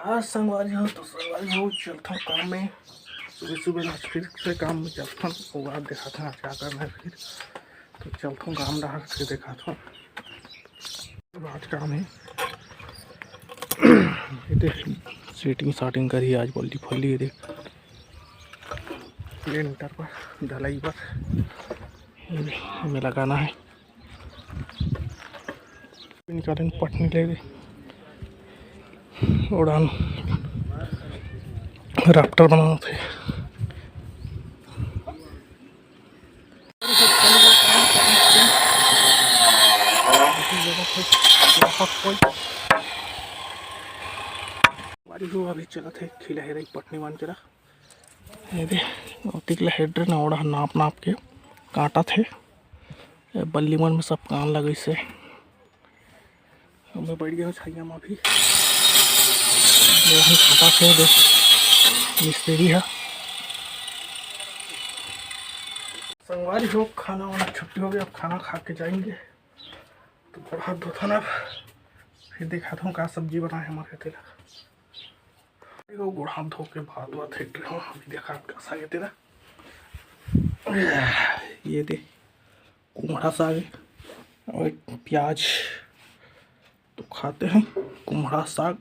आज संगवारी हो तो संगवारी हो चलता हूँ काम में। सुबह सुबह आज फिर से काम में चलता हूँ। वो आज दिखाता हूँ क्या करना है। फिर तो चलता हूँ काम रहा फिर दिखाता हूँ। आज काम है सेटिंग साटिंग करी आज बल्ली फल्ली देख लेंटर पर ढलाई पर हमें लगाना है। निकालें पटनी ले गए उड़ान राफ्टर बनाना थे। अभी चला थे खिला है रही पटनी मान चला तिकला हेडर ना ओढ़ा नाप नाप के काटा थे बल्ली मन में सब कान लगे से मैं बैठ गया छाइया में अभी काटा थे मिस्त्री है। संगवारी हो खाना वाना छुट्टी हो गया। अब खाना खा के जाएंगे तो बड़ा हाथ धोता ना फिर दिखाता हूँ क्या सब्जी बनाए हमारे तेरा गुड़ हाथ धो के भात वात हिट रहे हो। अभी देखा कैसा है तेरा ये दे कुम्हड़ा साग और प्याज तो खाते हैं कुम्हड़ा साग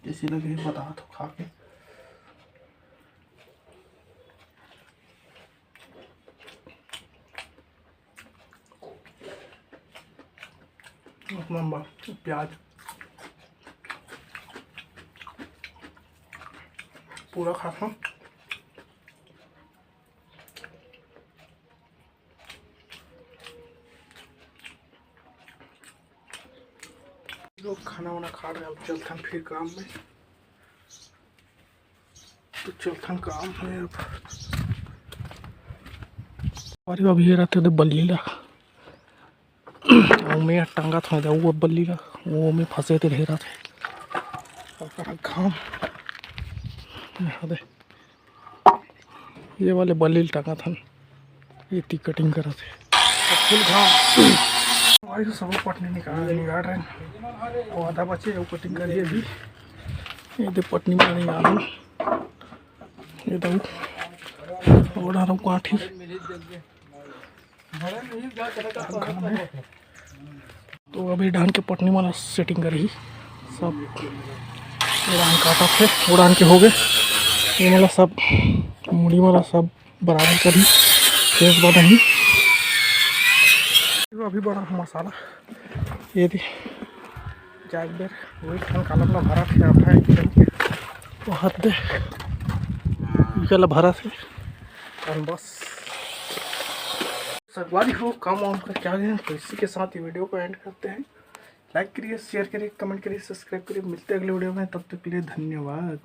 कैसी लगे बता तो खा के। प्याज पूरा खाता हूँ। लोग खाना वाना खा रहे हैं। अब चलते हैं फिर काम में तो चलते हैं काम में। अब अरे अभी रहते थे बल्लीला में टांगा था वो बल्लीला वो में फंसे थे ढेरा थे घाम दे ये वाले बल्ली टांगा था ये ती कटिंग करा थे फुल घाम सब पटनी निकाल रहे हैं और आधा बचे वो कटिंग करिए अभी ये दे पटनी में नहीं आ रहा ये दो ओढ़ा रहा हूँ काठी तो अभी धान के पटनी वाला सेटिंग करी सब उड़ान काटा थे उड़ान के हो गए ये वाला सब मुड़ी वाला सब बराबर करी तेज बनाई अभी बड़ा मसाला ये थी जाग बेर वही खान कालम ला भरा थे आप बहुत दे निकल भरा थे और बस संगवारी हो काम वाम का क्या है। तो इसी के साथ ही वीडियो को एंड करते हैं। लाइक करिए शेयर करिए कमेंट करिए सब्सक्राइब करिए। मिलते हैं अगले वीडियो में तब तक के लिए धन्यवाद।